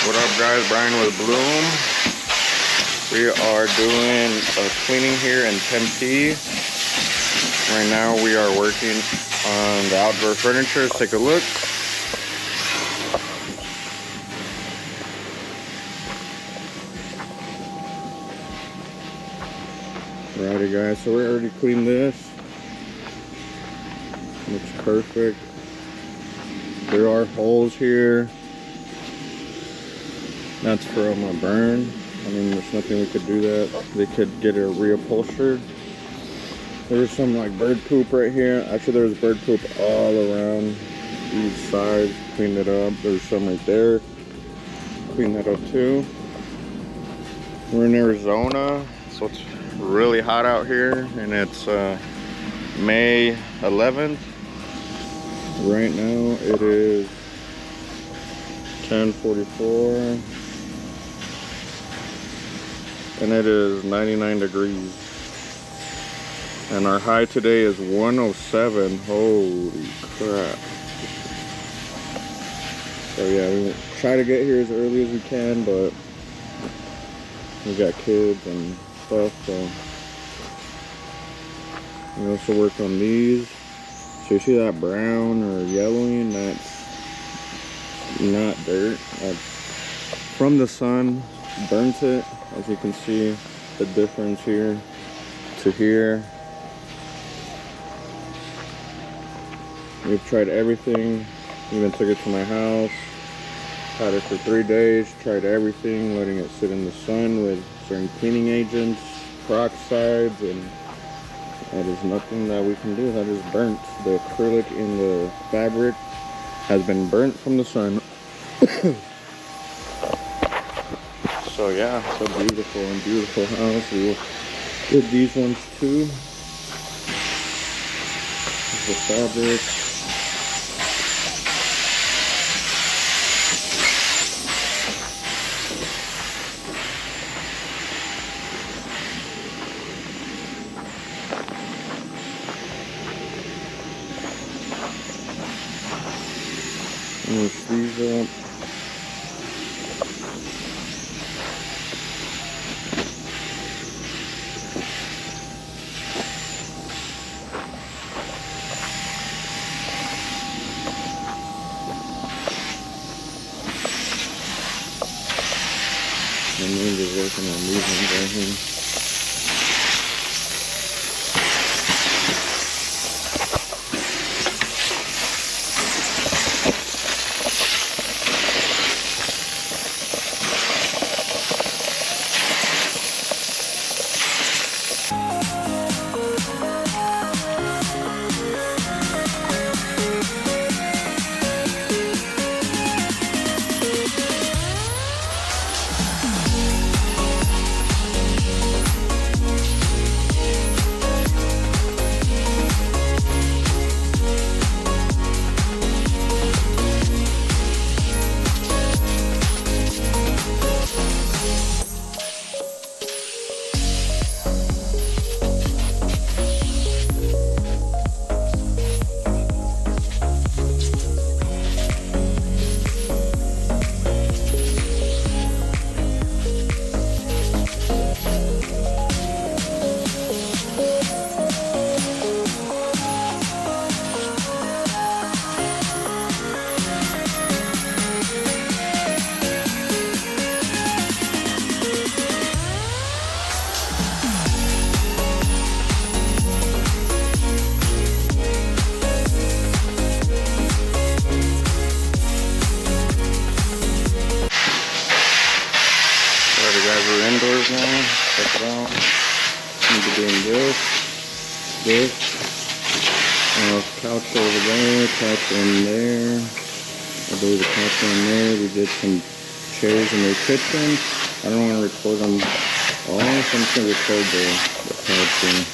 What up, guys? Brian with Bloom. We are doing a cleaning here in Tempe. Right now we are working on the outdoor furniture. Let's take a look. Alrighty guys, so we already cleaned this. Looks perfect. There are holes here. That's from a burn. I mean, there's nothing we could do that. They could get it reupholstered. There's some like bird poop right here. Actually, there was bird poop all around these sides. Cleaned it up. There's some right there. Cleaned that up too. We're in Arizona, so it's really hot out here, and it's May 11th. Right now it is 10:44. And it is 99 degrees. And our high today is 107. Holy crap. So yeah, we try to get here as early as we can, but we got kids and stuff, so we also work on these. So you see that brown or yellowing? That's not dirt. That's from the sun, burnt it. As you can see, the difference here to here. We've tried everything, even took it to my house, had it for 3 days, tried everything, letting it sit in the sun with certain cleaning agents, peroxides, and that is nothing that we can do. That is burnt. The acrylic in the fabric has been burnt from the sun. So yeah, it's a beautiful house. We did these ones too. The fabric. Mix these up. And then just working on these ones right here. Alright guys, we're indoors now. Check it out. We'll be doing this. Couch over there, couch in there. I believe the couch in there. We did some chairs in the kitchen. I don't want to record them all, so I'm just going to record the couch here.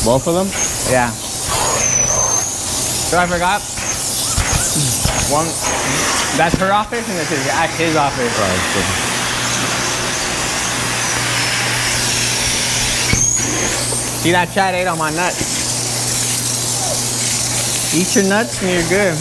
Both of them? Yeah. So I forgot. One, that's her office, and this is his office. See, that Chad ate all my nuts. Eat your nuts and you're good.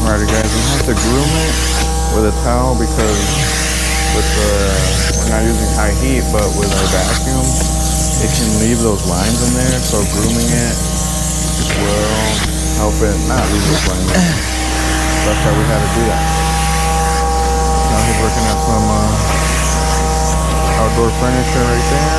Alrighty guys, we have to groom it with a towel because we're not using high heat, but with our vacuum, it can leave those lines in there, so grooming it will help it not leave those lines in there. That's why we had to do that. Now he's working at some outdoor furniture right there.